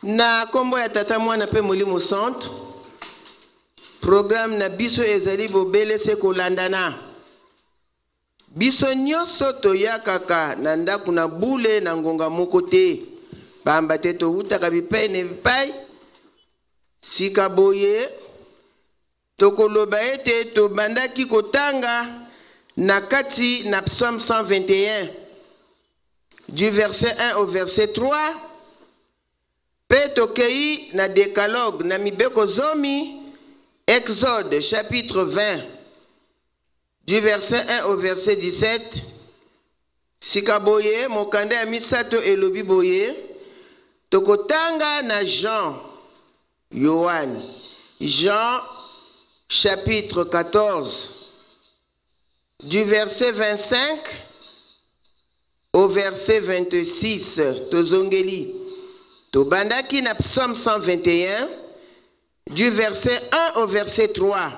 Na kombo ya tata mwana pe molimo centre. Programme na biso ezali bobele se kolandana. Biso nyonso toyakaka na ndaku na bule na ngonga moko te. Bamba te towutaka bipai ne bipai. Sika boye tokoloba ete tobandaki kotanga na kati na Psaume 121 du verset 1 au verset 3. Pe tokei na décalogue na mibeko zomi Exode chapitre 20 du verset 1 au verset 17. Sika boye mokanda ya misato elobi boye tokotanga na Jean chapitre 14 du verset 25 au verset 26. Tozongeli tobandaki na Psaume 121 du verset 1 au verset 3.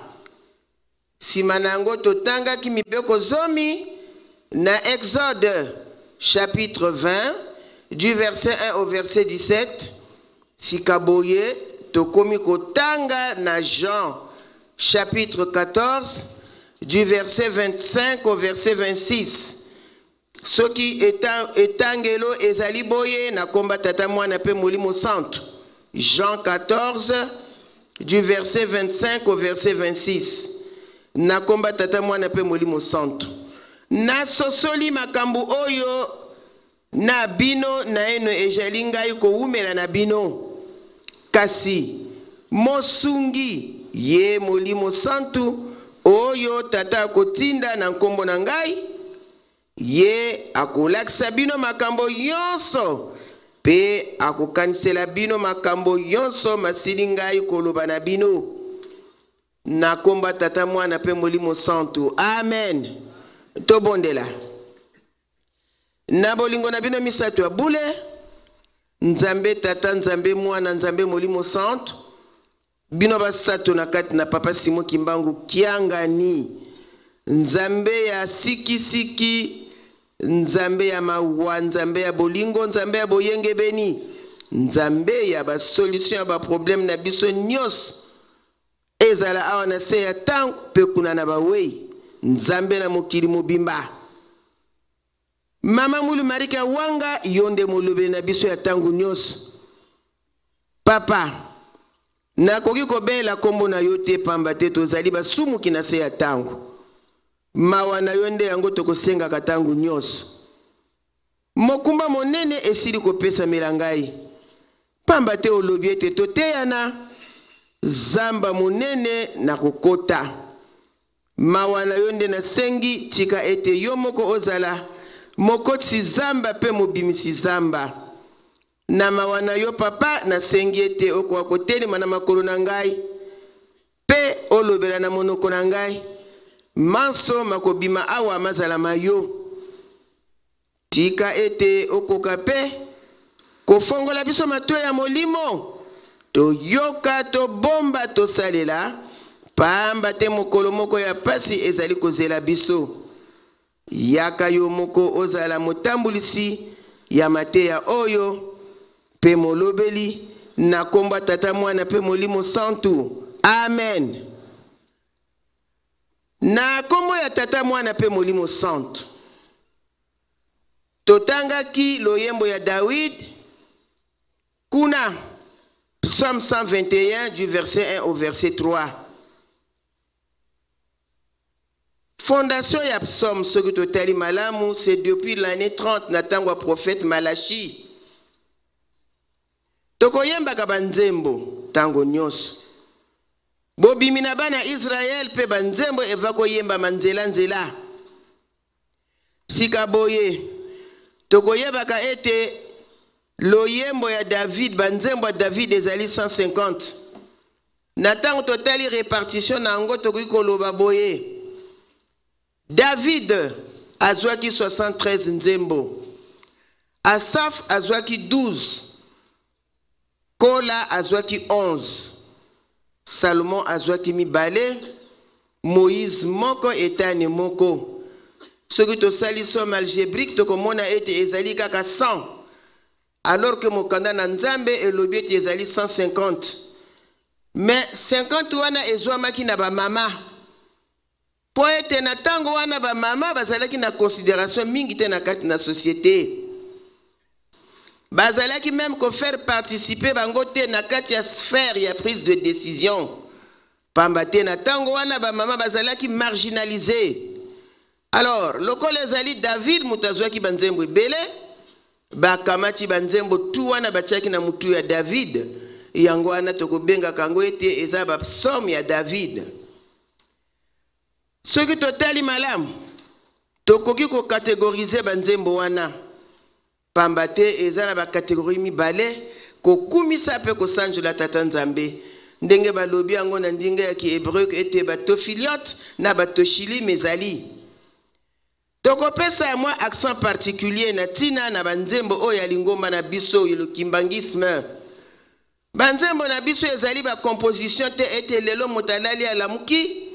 Simanango totanga ki mibeko zomi na Exode chapitre 20 du verset 1 au verset 17. Sikaboye tokomi kotanga na Jean chapitre 14 du verset 25 au verset 26. Soki etangelo ezali boye na komba tata mwana pe molimo centre. Jean 14 du verset 25 au verset 26. Na komba tata mwana pe molimo centre. Na sosoli makambu oyo na bino na eno ejali ngai koumela na bino. Kasi mosungi ye molimo santu oyo tata kotinda na nkombo na ngai. Ye akolakisa bino makambo yonso pe akokanisela bino makambo yonso masili ngai koloba na bino. Na komba tata mwana pe molimo santu. Amen. Tobondela. Na bolingo na bino misato ya bule. Nzambe tata, nzambe mwana, nzambe molimo centre. Bino basato na kati na papa Simo Kimbangu Kiangani. Nzambe ya siki siki. Nzambe ya mawa, nzambe ya bolingo, nzambe ya boyenge beni. Nzambe ya ba solution ya ba problème na biso nyos. Ezala awa na se ya tang pe kuna na ba wei. Nzambe na mokili mobimba. Mama mulu marika wanga yonde molobe na biso ya tangu nyos. Papa, na koki kobela kombo na yote pamba te tozali basumu ki na se ya tangu. Mawa na yonde yango tokosenga katangu nyos. Mokumba monene esili kopesa melangai. Pamba te olobi ete toteyana zamba monene na kokota. Mawa na yonde na sengi tika ete yomoko ozala mokoti zamba pe mobimisi zamba. Na mawana yo papa na sengi ete okwa koteli mana makolo na ngai. Pe olobela na monoko na ngai. Manso makobima awa mazala mayo. Tika ete okoka pe kofongola biso matoya ya molimo. To yoka to bomba to salela. Pamba te mokolo moko ya pasi ezali kozela biso. Yaka yo moko ozala motambulisi ya mateya oyo pe molobeli na komba tata mwana pe molimo santu. Amen. Na kombo ya tata mwana pe molimo santu. Totanga ki loyembo ya David kuna Psaume 121 du verset 1 au verset 3. Fondation ya Psaume soki totali malamu, c'est depuis l'année 30 na tango prophète Malachi. Tokoyemba ka banzembo tango nyonso. Bobimina bana Israël pe banzembo eva koyemba manzela nzela. Sika boye tokoyeba ka ete loyembo ya David banzembo ya David ezali 150. Na tango totali répartition na ngo tokoki koloba boye. David azwaki 73 nzembo. Asaf azwaki 12. Kola azwaki 11. Salomon azwaki mibale. Moïse moko etane moko. Soki tosali somme algébrique tokomona ete ezali kaka 100. alors que mokanda na nzambe elobi ete ezali 150. Mais 50 wana ezwamaki na bamama po ete na ntango wana bamama bazalaki na considération mingi te na kati na société. Bazalaki même ko faire participer bango te na kati ya sphère ya prise de décision. Pamba te na ntango wana bamama bazalaki marginalisé. Alors lokola ezali David mutazwaki banzembo ebele bakamati banzembo tu wana batiaki na mutu ya David. Yango wana tokobenga kango ete eza ba psaume ya David. Soki totali malamu tokoki ko catégoriser banzembo wana. Pamba te eza na ba catégorie mibale kokumisa pe kosanjola tata nzambe. Ndenge balobi yango na ndinga ya ki-hébreu ete batofiliote na batoshili mezali. Tokopesa ya mwa accent particulier na tina na banzembo oyo ya lingomba na biso le kimbangisme. Banzembo na biso ezali ba composition te ete lelo motalali ala muki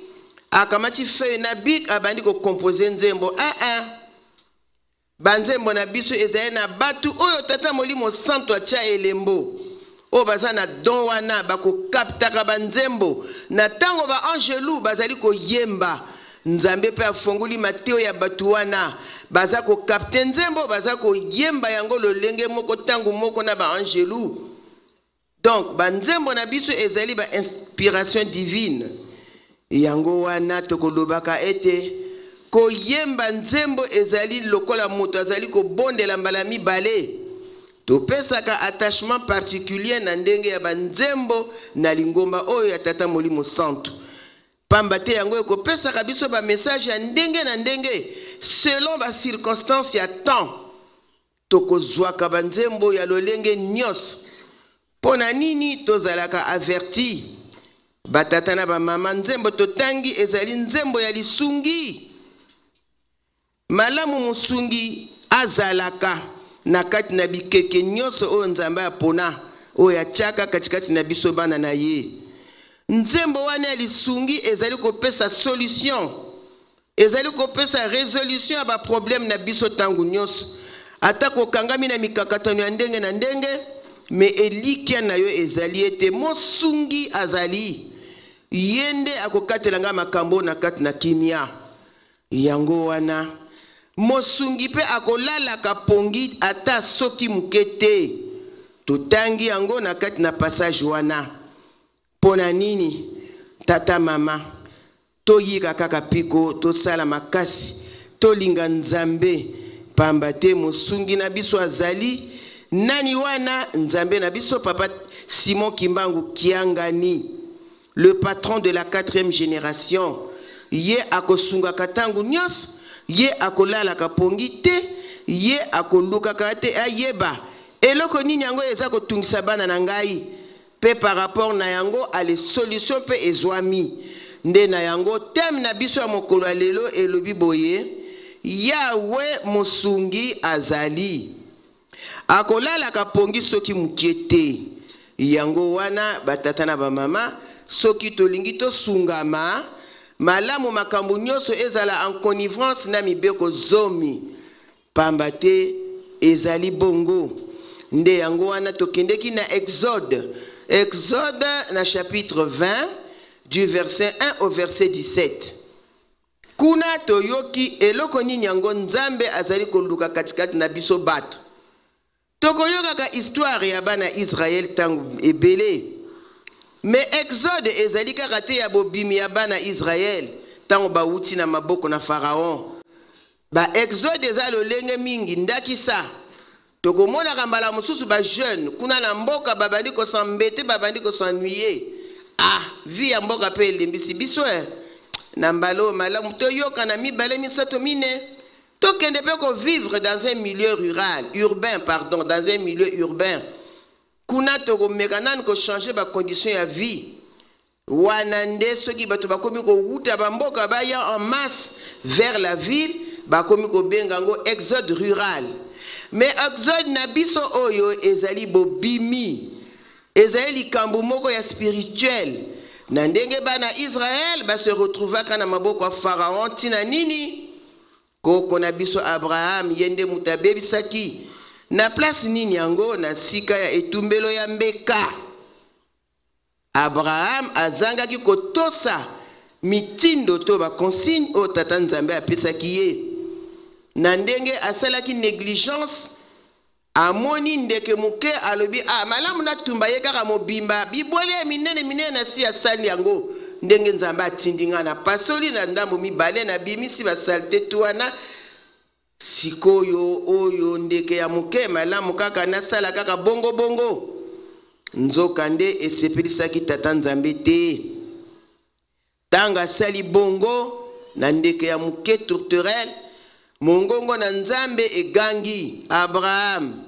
akamati feuille na bik abandi ko composer nzembo. Banzembo na biso ezali na batu oyo tata molimo santo atia elembo. O baza na don wana bako kaptaka banzembo na tango ba angelou bazali ko yemba. Nzambe pe afongoli mateo ya batu wana baza ko kapte nzembo baza ko yemba yango lolenge moko tango moko na ba angelou. Donc banzembo na biso ezali ba inspiration divine. Yango wana tokolobaka ete ko yemba nzembo ezali lokola moto azali ko bondela mbala mibale. Topesaka attachement particulier na ndenge ya banzembo na lingomba oyo ya tata molimo santo. Pamba te yango ekopesaka biso ba message ya ndenge na ndenge selon ba circonstance ya temps. Tokozwaka banzembo ya lolenge nyos. Pona nini tozalaka averti. Batata na ba mama nzembo totangi ezali nzembo ya lisungi. Malamu musungi azalaka na kati na bikeke nyonso oyo nzambe apona oyo atiaka katikati na biso bana na ye. Nzembo wana ya lisungi ezali kopesa solution. Ezali kopesa résolution ya ba problème na biso tangu nyonso. Ata kokangami na mikakatano ya ndenge na ndenge, me elikia na yo ezali ete mosungi azali. Yende akokatelanga makambo na kati na kimia. Yango wana mosungi pe akolala kapongi ata soki mukete. Totangi yango na kati na passage wana. Pona nini tata mama toyika kaka piko tosala makasi tolinga nzambe pamba te mosungi na biso azali nani wana nzambe na biso papa Simon Kimbangu Kiangani, le patron de la 4e génération. Ye akosunga katangu nyos, ye akolala kapongi te, ye akoluka kate ayeba. Eloko nini yango eza kotungisa bana na ngai pe par rapport na yango a les solutions pe ezwami. Nde na yango tem na biso ya mokolo alelo elobi boye Yahweh mosungi azali. Akolala kapongi soki mukiete. Yango wana batata na ba mama soki tolingi to sungama malamu makambo nyonso ezala en connivence na mibeko zomi. Pamba te ezali bongo. Nde yango wana tokendeki na Exode. Exode na chapitre 20 du verset 1 au verset 17. Kuna toyoki eloko nini yango nzambe azali koluka katikati na biso bato. Tokoyoka ka histoire ya bana Israël tangu ebele. Mais Exode ezali kaka te ya bobimi ya bana Israël tango bauti na maboko na Pharaon. Ba Exode eza lolenge mingi ndakisa. Tokomona kambala mususu ba jeune kuna na mboka babandi ko sambete babandi ko s'ennuyer. Vie ya mboka pe limbisi biso na mbalo malamu toyoka na mibale misato mine. Tokende pe ko vivre dans un milieu urbain dans un milieu urbain. Kuna toko mekanan ko changer ba condition ya vie. Wanande soki bato bakomi ko wuta ba mboka baya en masse vers la ville, bakomi ko bengango exode rural. Mais exode na biso oyo ezali bobimi. Ezali likambo moko ya spirituel. Na ndenge bana Israël ba se retrouva kana maboko ya Pharaon tina nini? Koko na biso Abraham yende mutabebisaki na place nini yango na sika ya etumbelo ya mbeka. Abraham azangaki kotosa mitindo to ba consigne o tata Nzambe apesaki ye. Na ndenge asalaki négligence, amoni ndeke muke alobi malamu na tumba ye kaka mobimba bibole minene na si asali yango ndenge Nzambe atindinga na pasoli na ndambo mibale na bimisi basalte tuana. Sikoyo oyo ndeke ya muke malamu kaka nasala kaka bongo nzoka nde esepelisaki tata Nzambe te. Tanga sali bongo na ndeke ya muke tourterelle, mongongo na Nzambe egangi Abraham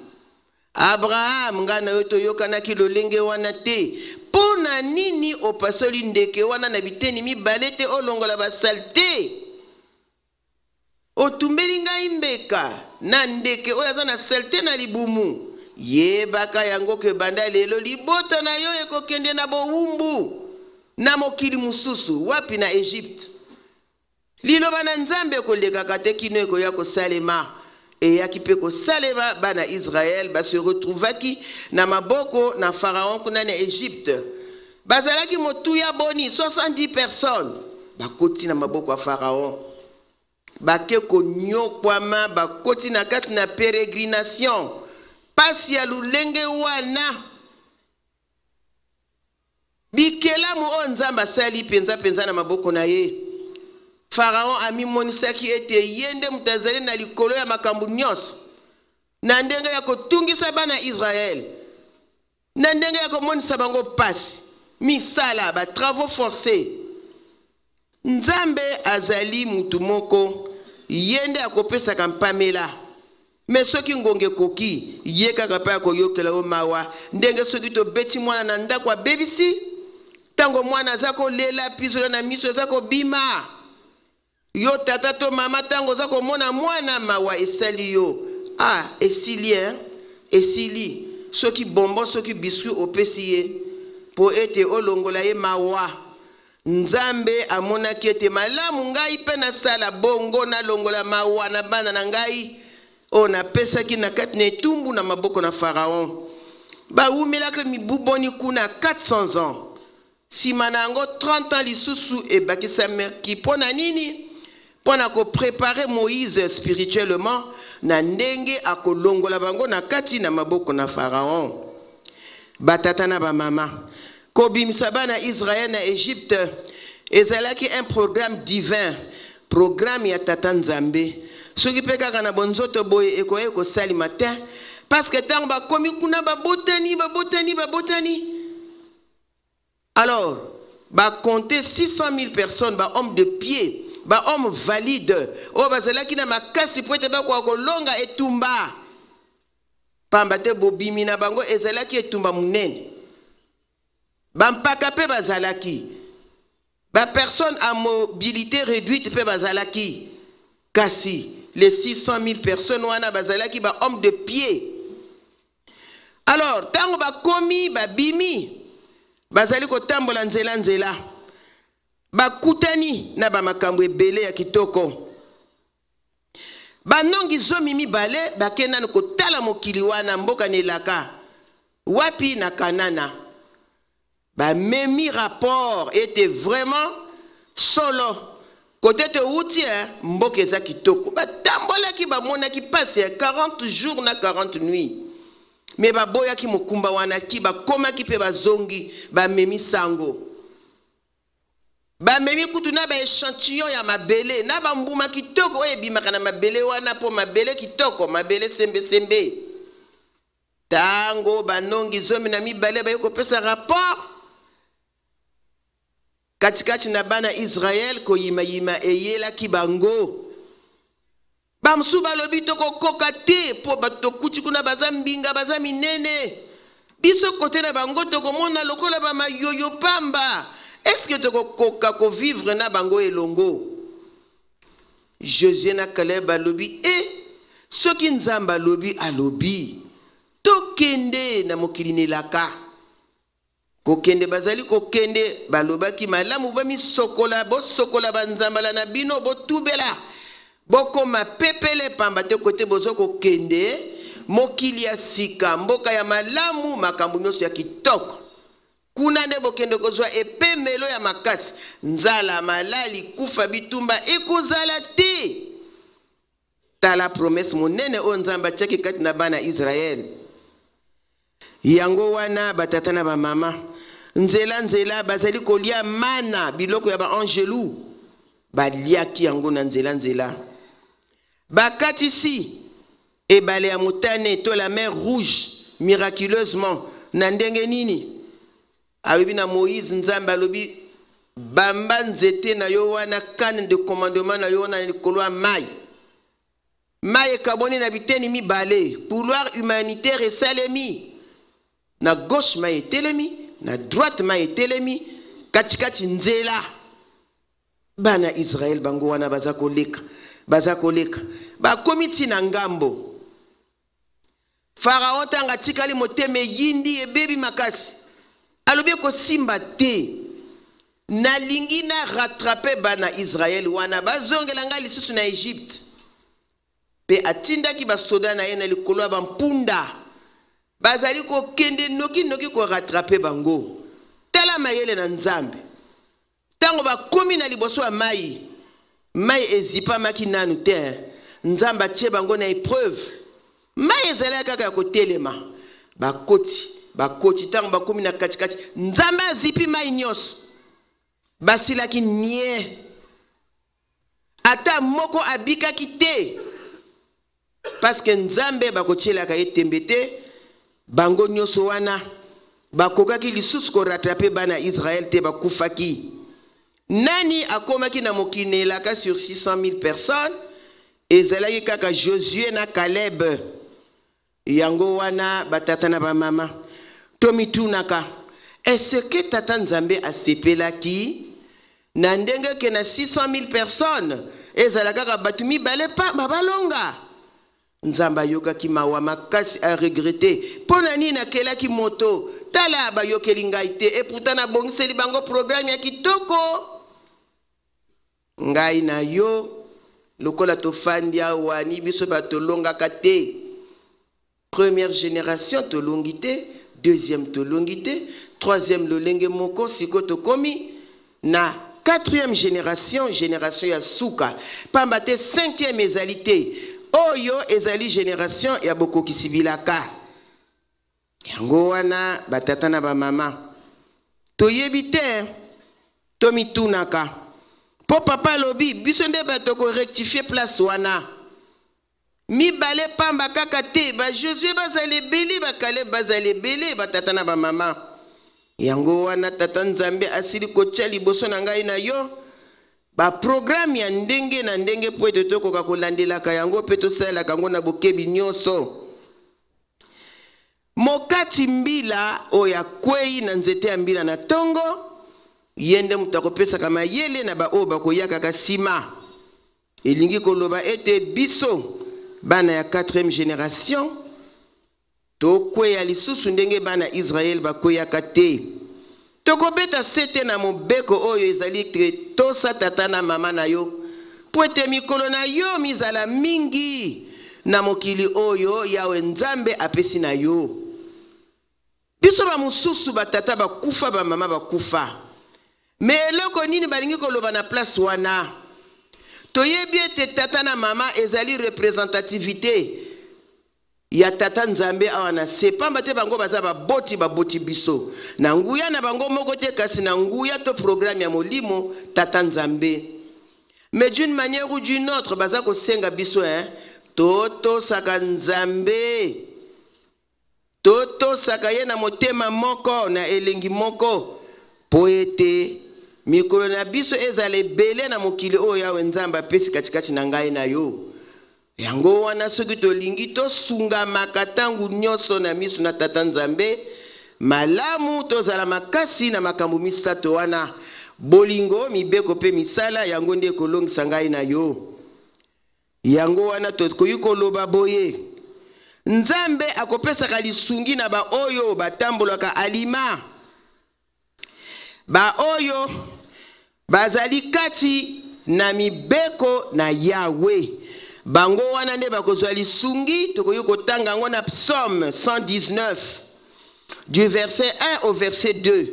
ngana yoto yokanaki lolenge wana te. Pona nini opasoli ndeke wana na biteni mibale te olongola basalte? Otumbeli ngai mbeka na ndeke oyo aza na salte na libumu. Yebaka yango ke banda lelo libota na yo ekokende na bowumbu na mokili mususu wapi na Egypte. Liloba na Nzambe kolekaka te kino ekoya kosalema. Eyaki pe kosalema bana Israël se retrouvaki na maboko na Pharaon kuna na Egypte. Bazalaki motuya boni 70 personnes. Bakoti na maboko ya Pharaon. Bake konyokwama bakoti na kati na pérégrination. Pasi ya lulenge wana. Bikelamu o Nzambe asali penza na maboko na ye. Pharaon amimonisaki ete yende mutazali na likolo ya makambu nyonso. Na ndenge ya kotungisa bana Israël. Na ndenge ya komonisa bango pasi. Misala ba travaux forcés. Nzambe azali mutu moko yende akopesa kampamela. Mais soki ngonge koki ye kaka pa koyokela o mawa ndenge soki to beti mwana na ndako a bebisi tango mwana zako lela pizola na miso zako bima yo tata to mama tango zako mona mwana mawa esali yo esili soki bonbon soki biscuit opesi ye po ete olongola ye mawa. Nzambe amona kiete malamu ngai pe na sala bongo na longola mawa na bana na ngai ona pesa ki na kati na etumbu na maboko na Pharaon. Ba umelaka mibuboni kuna 400 ans. Sima na yango 30 ans lisusu e bakisa merki pona nini? Pona ko préparer Moïse spirituellement na ndenge akolongola bango na kati na maboko na Pharaon. Batata na ba mama. Kobimisa bana Israël na Égypte ezalaki un programme divin, programme ya tata Nzambe. Soki pe kaka na bonzoto boye ekoye ko sali matin parce que tant ba komi kuna ba botani. Alors ba compter 600 000 personnes, ba hommes de pied, ba hommes valides o bazalaki na makasi po ete ba ko longa etumba pamba te bobimi na bango ezalaki etumba munene. Bampaka pe bazalaki. Ba personne à mobilité réduite pe bazalaki. Kasi les 600 000 personnes wana bazalaki ba homme de pied. Alors tango ba komi ba bimi bazali ko tambola nzela ba kutani na ba makambo ebele ya kitoko. Ba nongi zomi mibale ba kena ko tala mokili wana mboka nelaka wapi na Kanana. Bah, memi rapport était vraiment solo. Côté te outil, mboke za kitoko. Bah, tambola ki ba mona ki passe 40 jours na 40 nuits. Mais ba boya ki mukumba wana ki ba koma ki pe ba zongi ba memi sango. Ba memi kutu na ba échantillon ya mabele na ba mbuma kitoko oye bimaka na mabele wana po mabele kitoko mabele sembe. Tango ba nongi zomi na mibale ba yoko pesa rapport. Katikati na bana Israël ko yima eyela kibango. Bamsu balobi toko kokate po batokuti kuna bazambinga bazaminene. Biso kote na bango toko mona lokola ba mayoyo pamba. Est-ce que toko koka ko vivre na bango elongo? Josué na Caleb balobi soki Nzamba lobi alobi. Tokende na mokili nelaka. Kokende bazali kokende balobaki malamu bami sokola bo sokola banzambala na bino bo tubela boko ma pepele pamba te kote bozo kokende mokili ya sika mboka ya malamu makambo nyonso ya kitoko kuna nde bokende kozwa epemelo ya makasi nzala malali kufa bitumba ekozala te tala promesse monene o nzamba atiaki kati na bana Israel yango wana batata na bamama nzela bazali kolia mana biloko ya baangelu baliaki yango na nzela bakatisi ebale ya motane to la mer rouge miraculeusement na ndenge nini alobi na Moïse nzambe alobi bamba nzete na yo wana canne de commandement na yo wana likolo ya mai ekaboni na biteni mibale couloir humanitaire esalemi na gauche mai etelemi na droite mai etelemi katikati nzela bana Israel bango wana baza koleka bakomi ntina ngambo Pharaon tanga tikali moteme yindi ebebi makasi alobi kosimba te nalingi na rattraper bana Israel wana bazongela nga lisusu na Egypte pe atindaki basoda na ye na likolo ya bampunda bazali kokende noki ko rattraper bango tala mayele na nzambe tango bakomi na liboso ya mai ezipamaki nanu te nzamba tie bango na épreuve mai ezalaki kaka ya kotelema bakoti tango bakomi na katikati nzambe azipi mai nyonso basilaki nie ata moko abikaki te parce que nzambe bakotielaka ye tembe te bango nyonso wana bakokaki lisusu ko rattraper bana Israël te bakufaki nani akomaki na mokili elaka sur 600 000 personnes ezalaki kaka Josué na Caleb yango wana batata na bamama tomitunaka est-ce que tata nzambe asepelaki na ndenge ke na 600 000 personnes ezalaka kaka batu mibale pa babalonga nzamba yokaki mawa makasi a regretter pona nini akelaki moto tala bayokeli ngai te et pourtant na bongiseli bango programme ya kitoko ngai na yo lokola tofandi awani biso batolongaka te première génération tolongi te deuxième tolongi te troisième lolenge moko siko tokomi na quatrième génération ya suka pamba te cinquième ezali te oyo ezali génération ya bokokisi bilaka yango wana batata na bamama toyebi te tomitunaka po papa lobi biso nde bato ko rectifier place wana mibale pamba kaka te ba Josué bazali ebele bakale bazali ebele batata na bamama yango wana tata nzambe asili kotia liboso na ngai na yo ba programme ya ndenge na ndenge po ete tokoka kolandelaka yango pe tosalelaka yango na bokebi nyonso mokati mbila oyo akwei na nzete ya mbila na tongo yende mutu akopesaka mayele na baoyo bakoyakaka nsima elingi koloba ete biso bana ya 4e génération tokweya lisusu ndenge bana Israël bakoyaka te tokobeta sete na mobeko oyo ezali tosa tata na mama na yo po ete mikolo na yo mizala mingi na mokili oyo yawe nzambe apesi na yo biso bamosusu batata bakufa bamama bakufa me eloko nini balingi koloba na place wana toyebi ete tata na mama ezali représentativité ya tata nzambe awa na se pamba te bango baza baboti biso na nguya na bango moko te kasi na nguya to programme ya molimo tata nzambe mais d'une manière ou d'une autre baza kosenga biso toto saka nzambe toto saka ye na motema moko na elengi moko po ete mikolo na biso ezala ebele na mokili oyo yawe nzambe apesi katikati na ngai na yo yango wana soki tolingi tosungamaka ntango nyonso na miso na tata nzambe malamu tozala makasi na makambo misato wana bolingo mibeko pe misala yango nde kolongisa ngai na yo yango wana tokoki koloba boye nzambe akopesaka lisungi na baoyo batambolaka alima baoyo bazali kati na mibeko na Yawe bango wana nde bakozwa lisungi tokoki kotanga yango na psaume 119 du verset 1 au verset 2.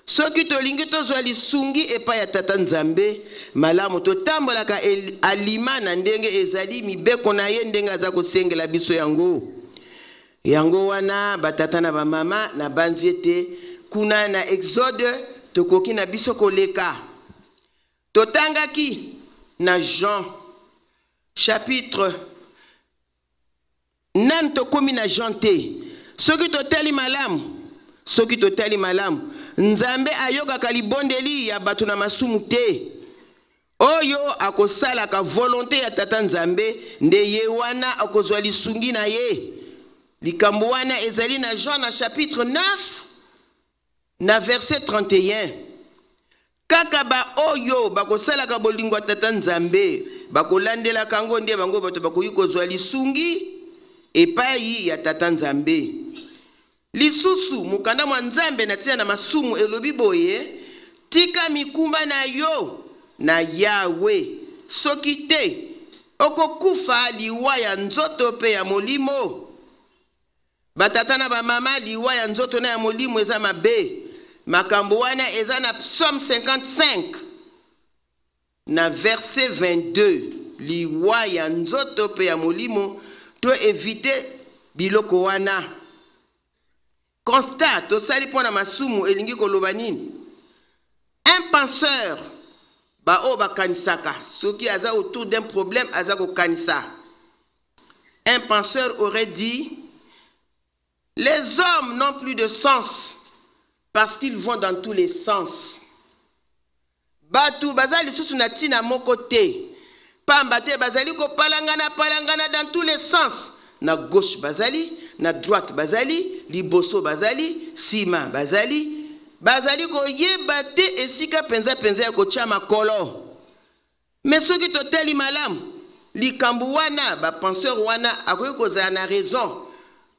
Soki tolingi tozwa lisungi epai ya tata nzambe malamu totambolaka alima na ndenge ezali mibeko na ye ndenge aza kosengela biso yango. Yango wana batata na bamama na banzi ete kuna na Exode tokoki na biso koleka. Totangaki na Jean chapitre nan tokomi na Jean te. Soki totali malamu nzambe ayokaka libondeli ya bato na masumu te. Oyo akosalaka volonté ya tata nzambe nde ye wana akozwa lisungi na ye. Likambo wana ezali na Jean na chapitre 9 na verset 31. Kaka ba oyo bakosalaka bolingo tata nzambe bakolandela kango nde bango bato bakoki kozwa lisungi epai ya tata nzambe. Lisusu mukanda mwa nzambe na tia na masumu elobi boye tika mikumba na yo na Yawe soki te okokufa liwa ya nzoto pe ya molimo. Batata na bamama liwa ya nzoto na ya molimo eza mabe. Makambo wana eza na psaume 55 na verset 22. Liwa ya nzoto pe ya molimo to éviter biloko wana. Constat tosali pona masumu elingi koloba nini? Un penseur kanisaka soki aza autour d'un problème aza ko kanisa. Un penseur aurait dit les hommes n'ont plus de sens parce qu'ils vont dans tous les sens. Batu bazali susu na tina moko te. Pamba te bazali ko palangana dans tous les sens. Na gauche bazali, na droite bazali, liboso bazali, sima bazali ko yeba te esika penza ya kotia makolo. Mais soki toteli malamu likambu wana ba penseur wana akoki kozala na raison.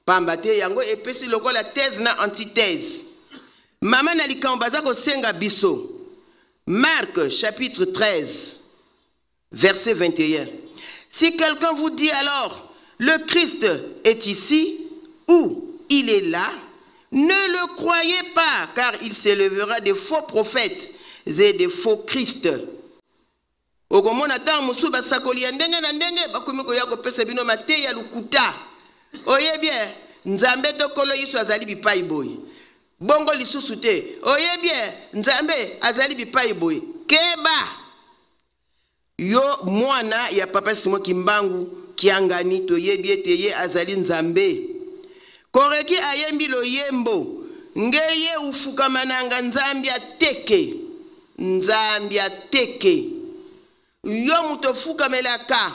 Pamba te yango epesi lokola thèse na antithèse. Mama na likambu baza kosenga biso. Marc chapitre 13 verset 21. Si quelqu'un vous dit alors le Christ est ici ou il est là, ne le croyez pas, car il s'élèvera des faux prophètes et des faux Christ. Okomona ta musu basakoli ya ndenge na ndenge bakomi ko ya kopesa bino mate ya lukuta. Oye bien, nzambe to kolo yiso azali bipai boy. Bongo lisusu te. Oye bien, nzambe azali bipai boy. Keba. Yo mwana ya papa Simon Kimbangu kiangani to yebi ete ye azali nzambe. Koreki ayembi lo yembo. Ngeye ufukamananga nzambi ateke. Nzambi ateke. Yo mutofukamelaka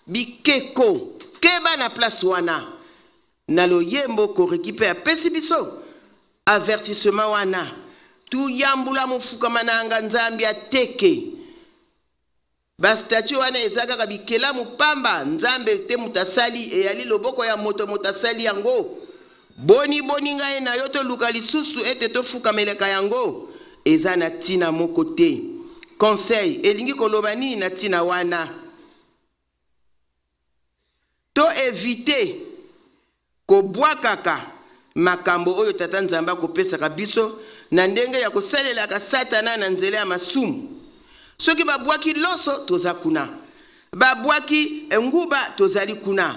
bikeko. Keba na place wana. Na lo yembo koreki pe apesi biso. Avertissement wana. Tu yambula mufukamananga nzambi ateke. Bastatu wana ezaka bikela mupamba nzambe te mutasali eyali loboko ya moto mutasali yango. Boni ngai na yoto luka lisusu ete tofuka meleka yango eza na tina moko te. Conseil elingi koloba nini na tina wana? To éviter kobwakaka makambo oyo tata nzamba kopesaka biso na ndenge ya kosalelaka satana na nzela ya masumu. Soki babwaki loso toza kuna. Babwaki nguba tozali kuna.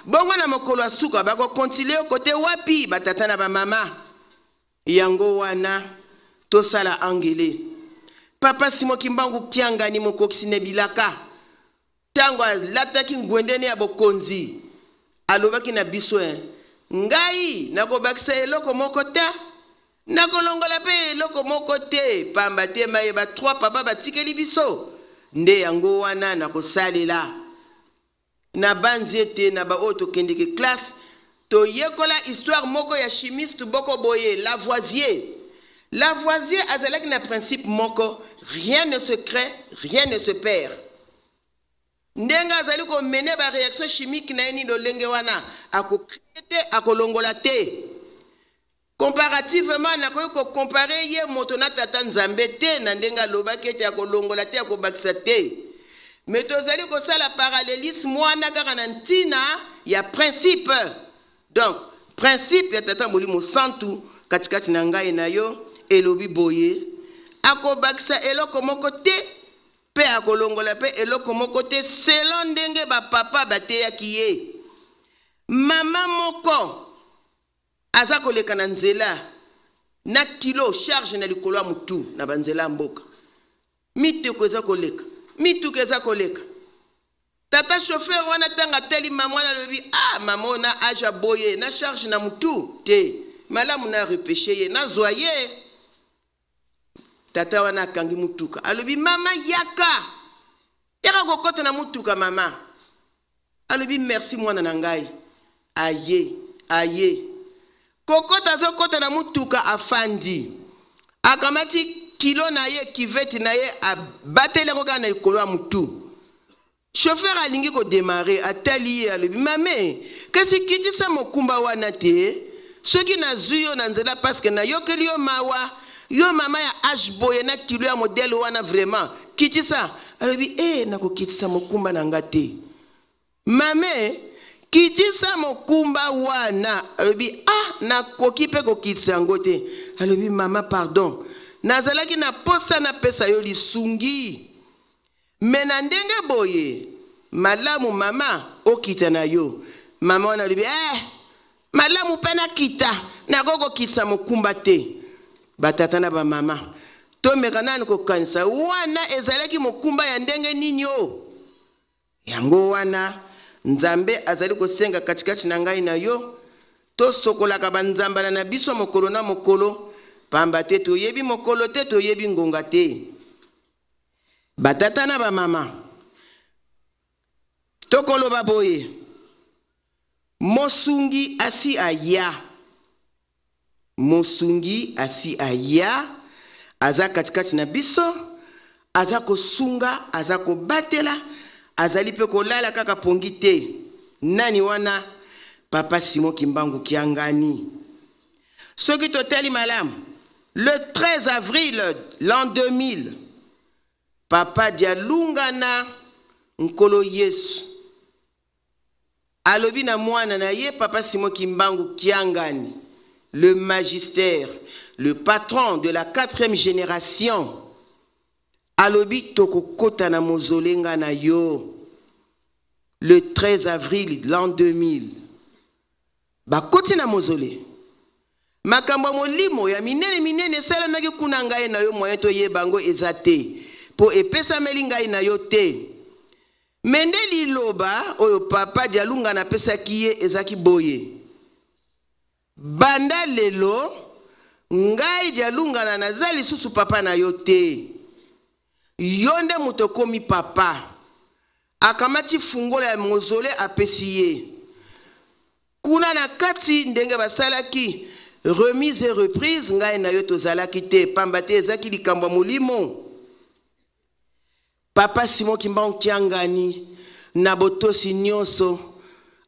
Bongo na mokolo asuka bako kontileo kote wapi batata na bamama. Yango wana tosala angele. Papa Simon Kimbangu kiangani mokokisine bilaka. Tango lataki ngwendene ya bokonzi. Alobaki na biso ngai nakobakisa eloko moko ta. Nakolongola pe eloko moko te. Pamba te mayeba 3 papa batikeli biso. Nde yango wana nakosalela. Na banzete na ba oto kendeke classe. To yekola histoire moko ya chimiste boko boye Lavoisier. Lavoisier azalaki na principe moko. Rien ne se crée, rien ne se perd. Ndenga azali ko mener ba réaction chimique na eni do lenge wana. Ako créer akolongola te. Comparativement, na ko comparer ye moto na tata nzambe te na ndenga lobaki te akolongola te akobakisa te. mais tozali kosala parallélisme mwana kaka na ntina ya principe. Donc principe ya tata molimo santu katikati na ngai na yo elobi boye akobakisa eloko moko te pe akolongola pe eloko moko te selon ndenge bapapa bateyaki ye. Mama moko aza koleka na nzela na kilo charge na likolo ya mutu na banzela mboka, mituko eza koleka, mituko eza koleka. Tata chauffeur wana tanga teli mama na lobi mama ona aja boye na charge na mutu te malamu na repêché ye na zoye. Tata wana akangi mutuka alobi mama yaka kokota na mutuka mama. Alobi merci mwana na ngai. Aye kokota zo kota na mutuka afandi akamati kilo na ye kiveti na ye abatele koka na likolo ya mutu. Chauffeur alingi ko démarrer atali ye alobi mame kasi kitisa mokumba wana te soki na zuyo na nzela parce que na yokeli yo mawa yo mama ya boye na kilo ya modèle wana vraiment kitisa. Alobi nako kitisa mokumba na nga te mame kitisa mokumba wana. Alobi na koki pe ko kitisa ngo te. Alobi mama pardon nazalaki na posa na pesa yo lisungi mena ndenge boye malamu mama okita na yo. Mama wana alobi malamu pena kita na gogo kitisa mokumba te. Batata na ba mama to mekanani ko kanisa wana ezalaki mokumba ya ndenge nini o yango wana Nzambe azali kosenga katikati na ngai na yo to sokolaka banzambana na biso mokolo na mokolo pamba te toyebi mokolo te toyebi ngonga te. Batata na ba mama tokoloba boye mosungi asi aya. Mosungi asi aya aza katikati na biso aza kosunga aza kobatela azali pe kolala kaka pongi te. Nani wana? Papa Simon Kimbangu Kiangani. Soki totali malamu le 13 avril l'an 2000 papa dialungana nkolo Yesu alobi na mwana na ye papa Simon Kimbangu Kiangani, le magistère, le patron de la 4e génération. Alobi toko kota na mozolenga na yo le 13 avril l'an 2000. Bakoti na mozole. Makambo molimo ya minene salamaki kuna ngai na yo moyen to yebango ezate po epesa melingai na yo te. Mende liloba oyo papa dialunga na pesa kiye ezaki boye. Banda lelo ngai dialunga na nazali susu papa na yo te. Yonde mutokomi papa akamati fungola ya mozole apesiye kuna na kati ndenge basalaki remise et reprise ngai na yo tozalaki te pamba te ezaki likambo molimo. Papa Simon Kimbangu Kiangani na botosi nyonso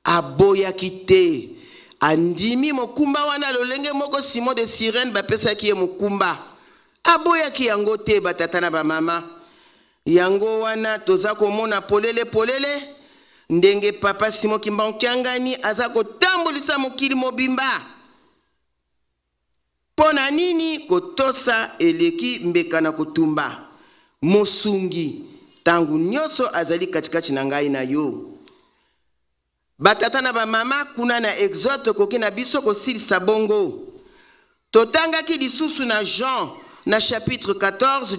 aboyaki te andimi mokumba wana lolenge moko Simon de Sirène bapesaki ye mokumba aboyaki yango te batata na ba mama. Yango wana toza komona polele ndenge papa Simon Kimbangu Kiangani aza kotambolisa mokili mobimba. Pona nini? Kotosa eleki mbeka na kotumba mosungi tangu nyonso azali katikati na ngai na yo. Batata na ba mama kuna na Exode koki na biso kosilisa bongo. Totangaki lisusu na Jean na chapitre 14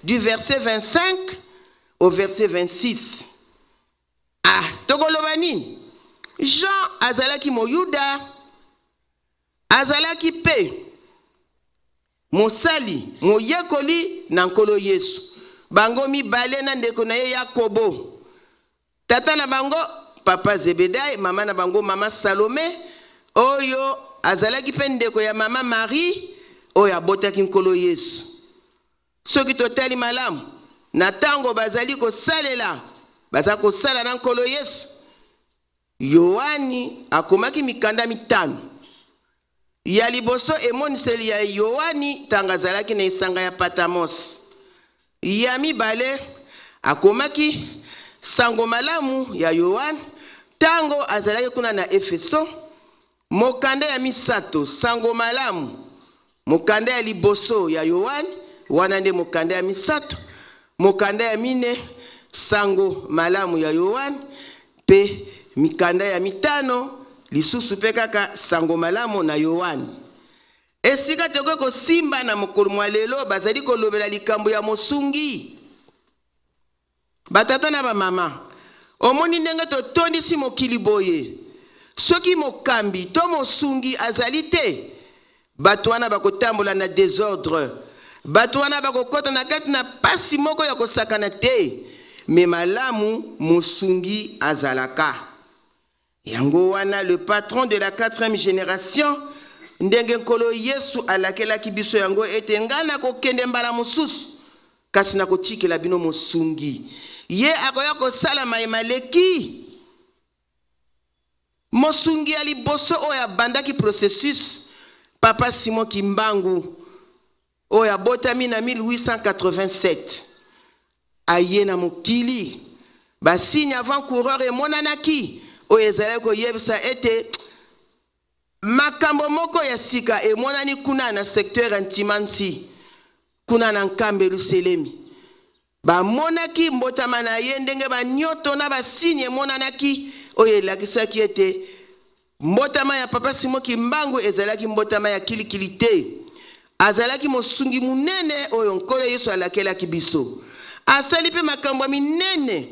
du verset 25 au verset 26. Tokoloba nini? Jean azalaki moyuda azalaki pe mosali moyekoli na nkolo Yesu. Bango mibale na ndeko na ye Yakobo. Tata na bango papa Zebedai, mama na bango mama Salome, oyo azalaki pe ndeko ya mama Marie oyo abotaki nkolo Yesu. Soki totali malamu na tango bazali kosalela baza kosala na nkolo Yesu, Yohani akomaki mikanda mitano. Ya liboso emoniseli ya Yohani tangazalaki na isanga ya Patamos. Ya mibale akomaki sango malamu ya Yohane tango azalaki kuna na Efeso. Mokanda ya misato sango malamu mokanda ya liboso ya Yohane wana nde mokanda ya misato. Mokanda ya mine sango malamu ya Yohane pe mikanda ya mitano lisusu pe kaka sango malamu na Yohane. Esika toko ko simba na mokolo mwa lelo bazali kolobela likambo ya mosungi. Batata na ba mama omoni ndenge to tondisi mokili boye soki mokambi to mosungi azali te bato wana bakotambola na désordre, bato wana bakokota na kati na pasi moko ya kosakana te, me malamu mosungi azalaka. Yango wana le patron de la 4e génération ndenge nkolo Yesu alakelaki biso yango ete ngana kokende mbala mosusu kasi na kotikela bino mosungi ye akoya kosala mayemaleki. Mosungi ya liboso oyo abandaki processus Papa Simon Kimbangu oyo abotami na 1887 aye na mokili basigne avant-coureur emonanaki oyo ezalaki koyebisa ete makambo moko ya sika emonani kuna na secteur Antimansi kuna na Nkambe Luselemi. Bamonaki mbotama na ye ndenge banyoto na basigne emonanaki oyo elakisaki ete mbotama ya Papa Simon Kimbangu ezalaki mbotama ya kilikili te. Azalaki mosungi munene oyo nkolo Yesu alakelaki biso. Asali pe makambo minene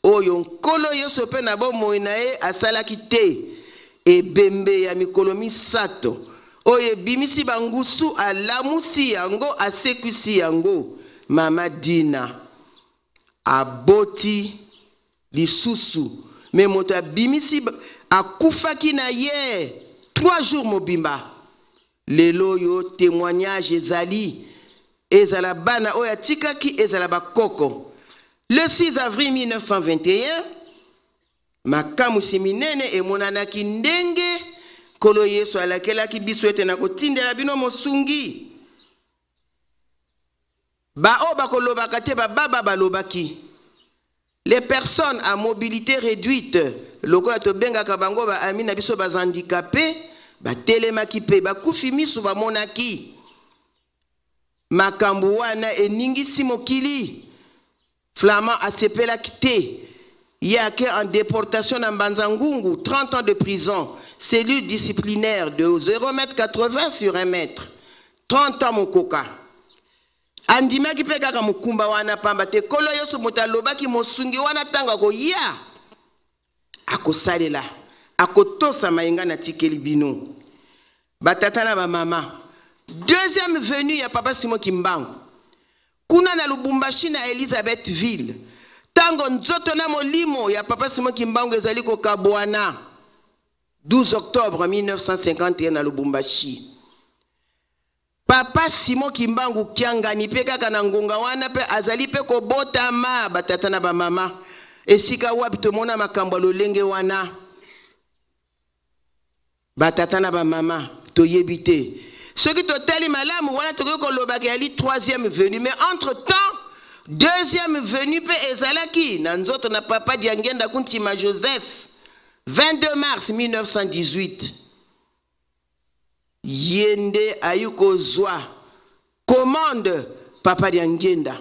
oyo nkolo Yesu pe na bomoi na ye asalaki te. Ebembe ya mikolo misato oyo ebimisi bangusu alamusi yango asekwisi yango. Mama Dina aboti lisusu me moto abimisi akufaki na ye 3 jours mobimba. Lelo yo témoignage ezali ezala bana oyo atikaki ezala bakoko. Le 6 avril 1921 makamusi minene emonanaki ndenge kolo Yesu alakelaki biso ete na kotindela bino mosungi. Ba oba kolobaka te baba balobaki. Les personnes à mobilité réduite, lokola to bengaka bango ba ami na biso ba handicapé, ba telemaki pe ba kufi misu ba monaki. Makambo wana eningisi mokili. Flamand asepelaki te. Yake en déportation na Mbanzangungu, 30 ans de prison, cellule disciplinaire de 0,80 m sur 1 m. 30 ans mokoka. Andimaki pe kaka mukumba wana pamba te kolo Yesu motalobaki mosungi wana tanga ko ya akosalela akotosa mainga na tikeli bino. Batata na ba mama. Deuxième venue ya Papa Simon Kimbangu kuna na Lubumbashi na Elisabethville. Tango nzoto na molimo ya Papa Simon Kimbangu ezali ko kabwana 12 octobre 1951 na Lubumbashi. Papa Simon Kimbangu kiangani pe kaka na ngonga wana pe azali pe ko botama batata na ba mama esika wapi tomona makambo lolenge wana batata na ba mama to yebite soki to tali malamu wana to ko lobaka ali 3e venue mais entre temps 2e venue pe ezalaki na nzoto na Papa Diangenda Kuntima Joseph 22 mars 1918. Yende ayuko zwa commande Papa Diangenda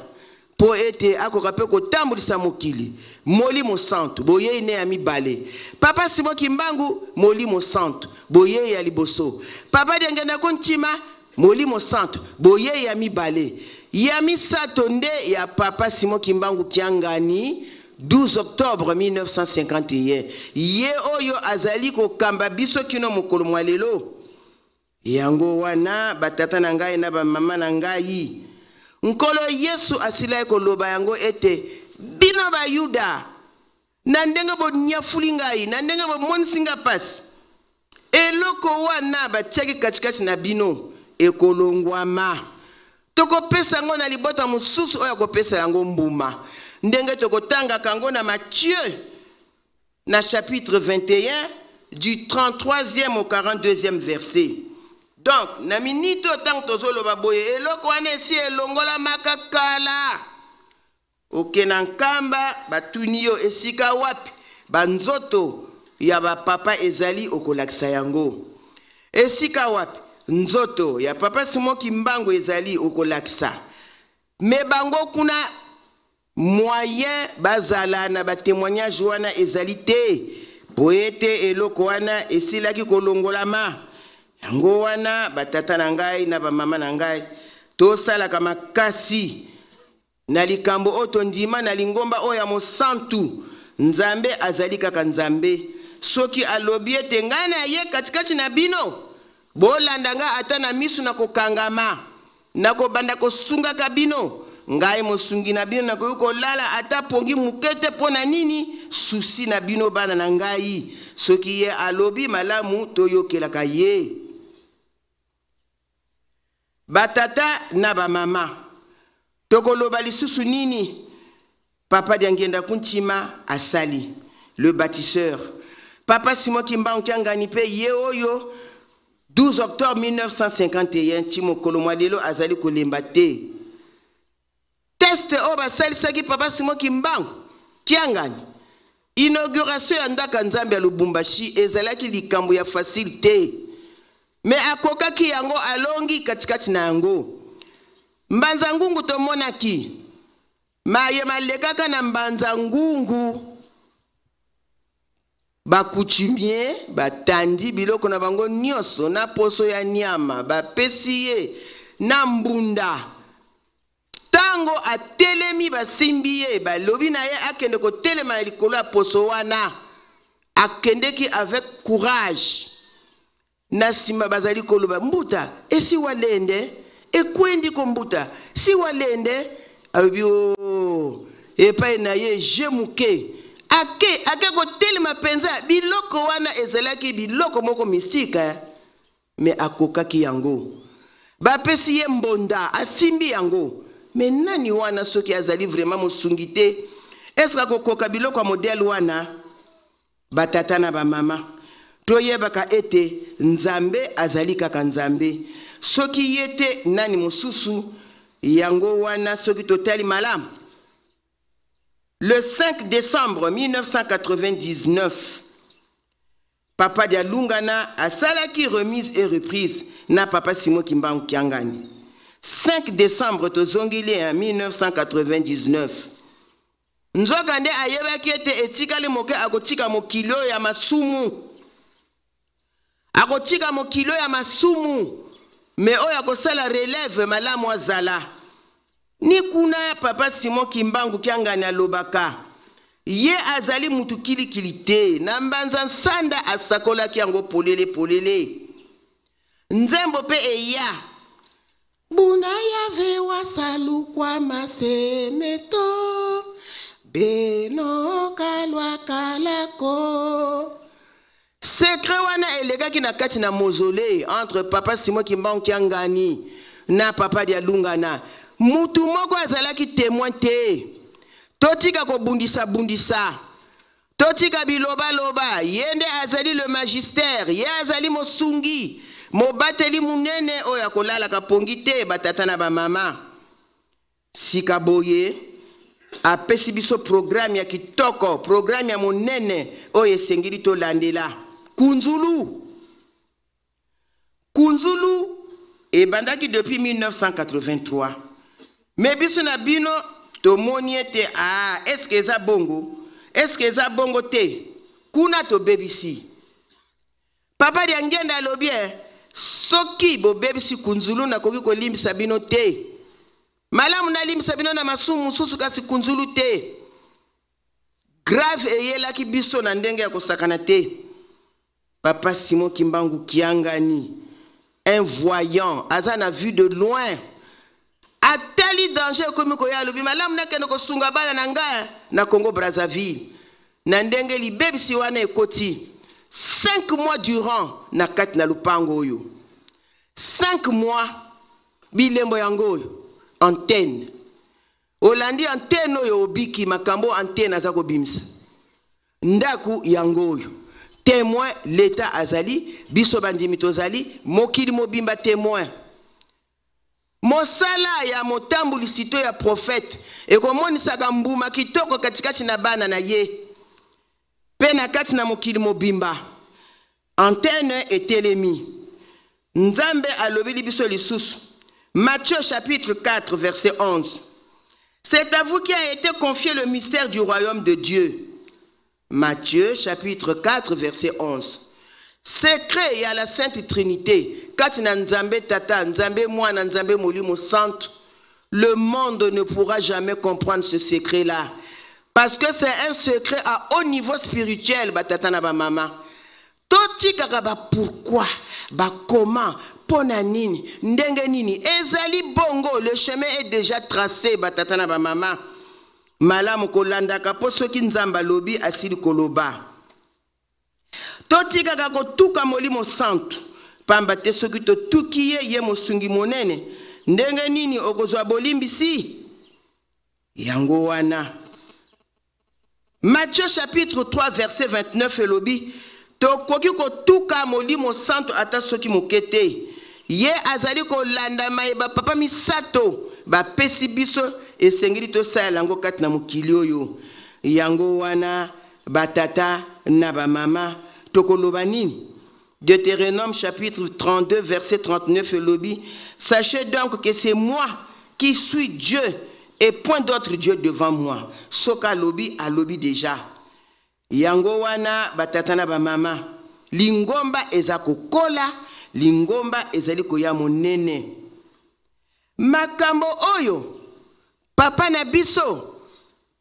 po ete akoka pe ko tambulisa mokili molimo santo boye ine ya mibale. Papa Simon Kimbangu molimo santo boye ya liboso. Papa Diangenda Kuntima molimo santo boye ya mibale. Ya misato nde ya Papa Simon Kimbangu kiangani 12 octobre 1951. Ye oyo azali ko kamba biso kino mokolo mwa lelo. Yango wana batata na ngai na ba mama na ngai. Nkolo Yesu asila ko loba yango ete bino ba Yuda na ndenge bo nyafuli ngai na ndenge bo monsinga pasi. Eloko wana batiaki katikati na bino ekolongwama. Toko pesa ngo na libota mususu oya ko pesa yango mbuma. Ndenge toko tanga kango na Matthieu na chapitre 21 du 33e au 42e verset. Donc, na minito tang tozolo baboye eloko wana esi elongola makakala. okena nkamba batuni yo esika wapi banzoto ya bapapa ezali okolakisa yango. Esika wapi nzoto ya papa Simon Kimbangu ezali okolakisa. Me bango kuna moyen bazala na ba témoignage wana ezali te. Poete eloko wana esilaki kolongolama. Yango wana batata na ngai na ba mama na ngai tosala kama kasi na likambo oto ndima na lingomba oya mosantu. Nzambe azali kaka nzambe. Soki alobi ete ngai na ye katikati na bino bolandanga ata na misu na kokangama na kobanda kosunga kabino ngai mosungi na bino na kolala ata pongi mukete pona nini susi na bino bana na ngai. Soki ye alobi malamu toyokelaka ye. Batata na ba mama tokoloba lisusu nini. Papa Diangenda Kunchima asali le bâtisseur. Papa Simon Kimbangu Kiangani pe ye oyo 12 octobre 1951 Timo Kolomwadelo azali kolemba te. Test oba sali saki Papa Simon Kimbangu Kiangani. Inauguration ya ndaka Nzambe ya Lubumbashi ezalaki likambo ya facilité. Me akokaki yango alongi katikati na yango. Mbanza ngungu tomonaki. Maye malekaka na mbanza ngungu. Bakuchimie, batandi biloko na bango nyoso na poso ya nyama, bapesiye na mbunda. Tango atelemi basimbiye, balobi na ye akende ko telema likolo ya poso wana. Akendeki avec courage. Na sima bazali koloba mbuta, esi walende, ekwendi ko mbuta, si walende, alobi o, epai na ye jemuke. Ake ko telema penza biloko wana ezalaki biloko moko mystique me akokaki yango. Bapesi ye mbonda asimbi yango. Me nani wana soki azali vraiment mosungite? Eska kokoka biloko modèle wana? Batata na ba mama toyebaka ete Nzambe azali kaka Nzambe. Soki yete nani mosusu yango wana soki totali malamu. Le 5 décembre 1999, Papa Dialungana a salaki remise et reprise na Papa Simon Kimbangu Kiangani. 5 décembre tozongili en 1999. Nzokande ayebaki ete etikali moke akotika mokilo ya masumu. Akotika mokilo ya masumu. Me oya kosala relève malamu azala. Ni kuna Papa Simon Kimbangu Kiangani alobaka. Ye azali mutu kilikilite. Na mbanza nsanda asakola kiango polele polele. Nzembo pe eya. Buna yave wasalu kwa masemeto. Beno kalwa kalako. Secret wana elega ki na kati na mausolée entre Papa Simon Kimbangu Kiangani na Papa Dialungana. Mutu moko azalaki témoin te. Totika ko bundisa bundisa. Totika biloba loba. Yende azali le magistère. Ye azali mosungi. Mobateli munene oya kolala kapongi te batata na ba mama. Sika boye. Apesi biso programme ya kitoko. Programme ya monene oye sengili to landela. Kunzulu. Kunzulu ebandaki depuis 1983. Mais biso na bino to moniete est-ce que eza bongo? Est-ce que eza bongo te? Kuna to bebisi. Papa Diangenda alobi soki bo bebisi Kunzulu na koki ko limbisa bino te. Malamu na limbisa bino na masumu susu kasi Kunzulu te. Grave eyelaki biso na ndenge ya kosakana te. Papa Simon Kimbangu Kiangani, un voyant, azana vu de loin. Atali danger komi ko ya lobi malamu na kene ko sunga bana na ngaya na Congo Brazzaville. Na ndenge libebisi wana ekoti 5 mois durant na kati na lupango oyo. 5 mois bilembo yango oyo antenne. Olandi antenne oyo obiki makambo antenne azako bimisa. Ndaku yango oyo. Témoin l'état azali biso bandimi tozali mokili mobimba témoin. mosala ya motambuli sito ya prophète ekomonisaka mbuma kitoko katikati na bana na ye pe na kati na mokili mobimba antenne etelemi nzambe alobeli biso lisusu. Matthieu chapitre 4 verset 11. C'est à vous qui a été confié le mystère du royaume de Dieu. Matthieu chapitre 4 verset 11. Secret ya la Sainte Trinité. Katina nzambe tata, nzambe mwana, nzambe molimo santo. Le monde ne pourra jamais comprendre ce secret-là. Parce que c'est un secret à haut niveau spirituel, batata na ba mama. Toti kaka ba pourquoi, ba comment, pona nini, ndenge nini, ezali bongo, le chemin est déjà tracé, batata na ba mama. Malamu kolanda kapo soki nzamba lobi asili koloba. Toti kaka kotuka molimo santo, pamba te soki to tukiye ye mosungi monene, ndenge nini okozwa bolimbisi, yango wana. Matthieu chapitre 3 verset 29 elobi, tokoki kotuka molimo santo ata soki mokete. Ye azali kolanda mayeba papa misato, ba pesi biso esengeli to sala yango kati na mokili oyo. Yango wana batata na ba mama tokoloba nini? Deutéronome chapitre 32 verset 39 elobi, sachez donc que c'est moi qui suis Dieu et point d'autre Dieu devant moi. Soka lobi a lobi déjà. Yango wana batatana ba mama. Lingomba ezako kola, lingomba ezali koya monene. Makambo oyo, papa na biso,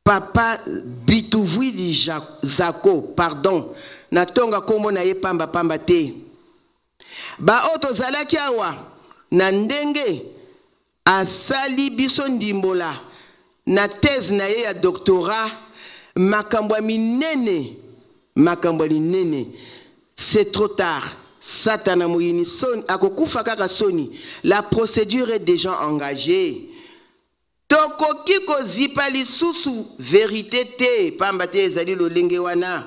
papa bituvwidi zako, pardon, na tonga kombo na ye pamba pamba te. Ba oto zalaki awa, na ndenge, asali biso ndimbola na thèse na ye ya doctorat makambo minene c'est trop tard. Satana moyini soni akokufa kaka soni, la procédure est déjà engagée. Tokoki kozipa lisusu vérité te pamba te ezali lolenge wana.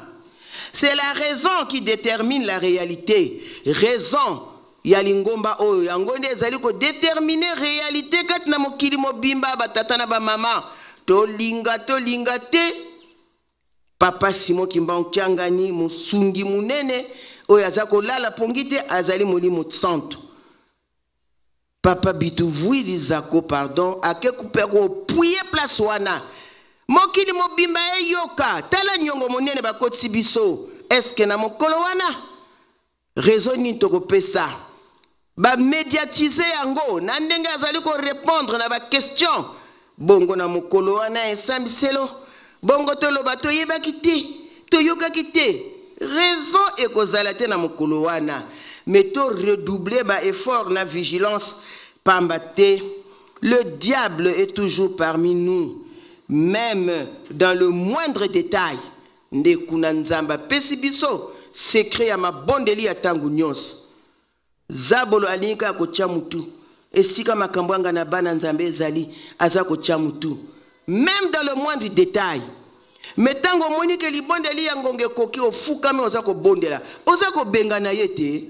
C'est la raison qui détermine la réalité. Raison ya lingomba oyo yango nde ezali ko déterminer réalité kati na mokili mobimba batata na ba mama to linga te papa Simon Kimba Nkiangani musungi munene oyo azako lala pongite azali molimo santo papa bituvwidi zako pardon ake kupeko puye place wana mokili mobimba eyoka tala nyongo monene bakotisi biso eske na mokolo wana raison ni toko pesa ba médiatiser yango na ndenge azali ko répondre na ba question bongo na mokolo wana esambiselo bongo toloba toyebaki te toyokaki te raison ekozala te na mokolo wana mais to redoubler ba effort na vigilance pamba te le diable est toujours parmi nous même dans le moindre détail nde kuna nzamba pesi biso secret ya mabondeli ya tangu nyonso. Zabolo alinga kotia mutu esika makambo anga na bana nzambe ezali aza kotia mutu même dans le moindre détail. Metango moni ke libondeli ya ngonge koki ofukame oza ko bondela oza ko benga na yete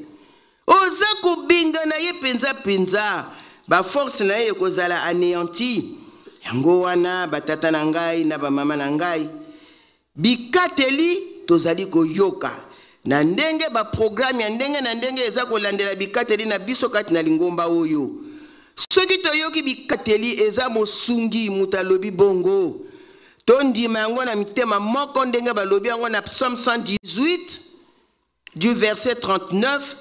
oza ko benga na ye penza ba force na ye kozala anéanti yango wana batata na ngai na ba mama na ngai bikateli tozali ko yoka na ndenge ba programme ya ndenge na ndenge eza kolandela bikateli na biso kati na lingomba oyo soki toyoki bikateli eza mosungi mutalobi bongo tondima yango na mitema moko ndenge balobi yango na Psaume 118 du verset 39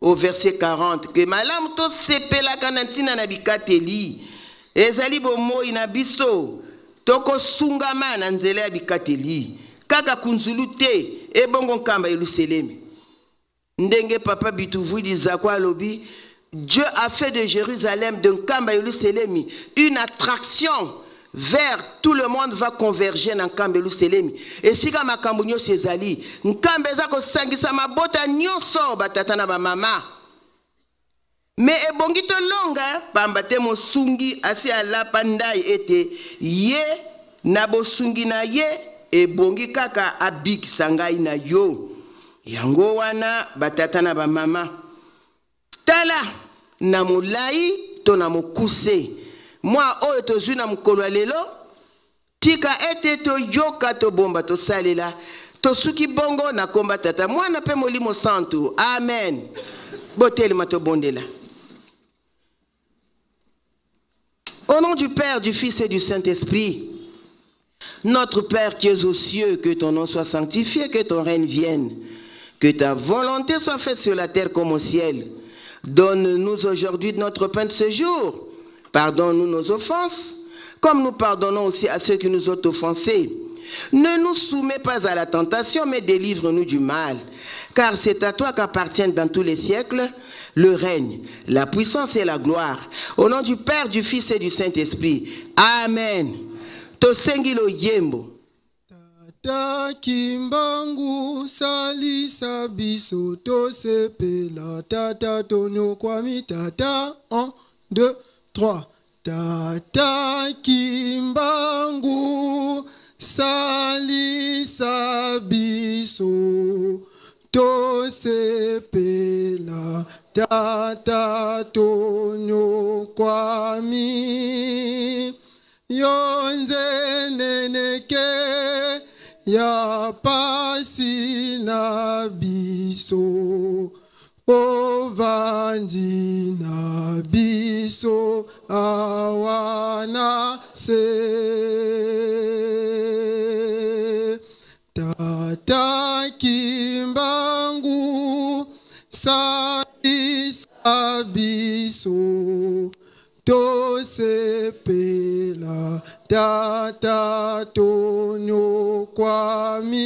au verset 40 que malamu to sepelaka na ntina na bikateli ezali bomoi na biso toko sungama na nzela ya bikateli kaka kunzulu te ebongo nkamba Yerusalemi ndenge papa bituvwidi zako alobi Dieu a fait de Jérusalem de nkamba Yerusalemi une attraction vers tout le monde va converger dans nkamba Yerusalemi et sika makambo nyonso ezali nkamba eza kosangisa mabota nyonso batata na ba mama mais ebongi to longa pamba te mosungi asi alapa ndai ete ye na bosungi na ye ebongi kaka abikisa ngai na yo yango wana batata na ba mama tala na mulai to na mokuse moi oyo tozwi na mokolo lelo tika ete to yoka to bomba to salela to suki bongo na komba tata mwana pe molimo santo amen botelema to bondela. Au nom du Père, du Fils et du Saint-Esprit, notre Père qui es aux cieux, que ton nom soit sanctifié, que ton règne vienne, que ta volonté soit faite sur la terre comme au ciel. Donne-nous aujourd'hui notre pain de ce jour. Pardonne-nous nos offenses, comme nous pardonnons aussi à ceux qui nous ont offensés. Ne nous soumets pas à la tentation, mais délivre-nous du mal. Car c'est à toi qu'appartiennent dans tous les siècles le règne, la puissance et la gloire. Au nom du Père, du Fils et du Saint-Esprit. Amen. Tosengilo yembo. Tata kimbangu salisa biso tosepela tata tonyo kwami tata 1 2 3 tata kimbangu salisa biso tosepela tata tonyo kwami yonze neneke ya pasi na biso ovandi na biso awana se tata kimbangu salisa biso tosepela tata tonyo kwami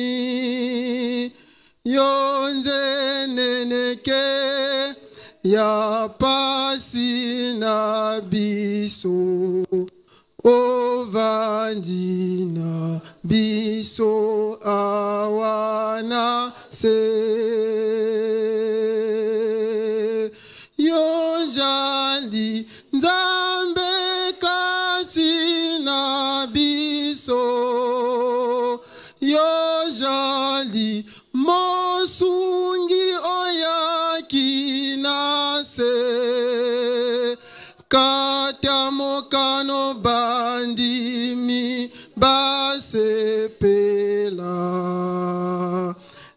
yonze neneke ya pasi na biso ovandi na biso awana se yojali nzambe kati na biso yojali mosungi oyaki na se kata mokano bandimi basepela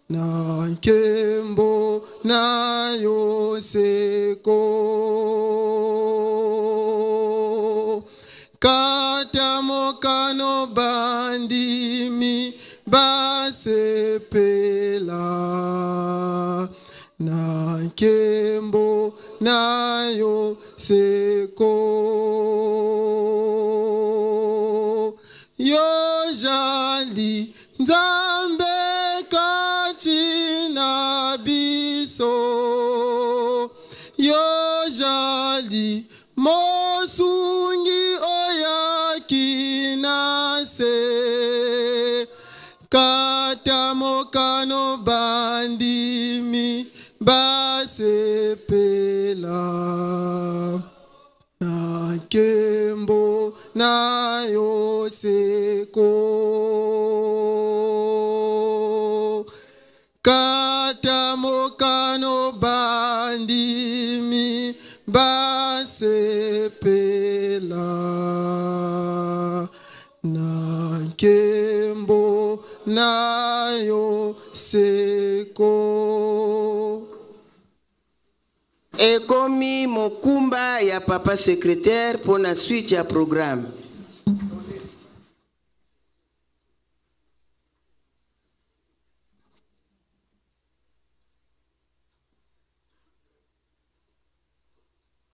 na nkembo na yoseko kata mokano bandimi basepela na nkembo na yoseko yojali nzambe kati na biso yojali mosungi oyaki na se kata mokano bandimi basepela na nkembo na yoseko kata mokano bandimi basepela na nkembo na yoseko. Ekomi mokumba ya papa secrétaire pour la suite ya programme.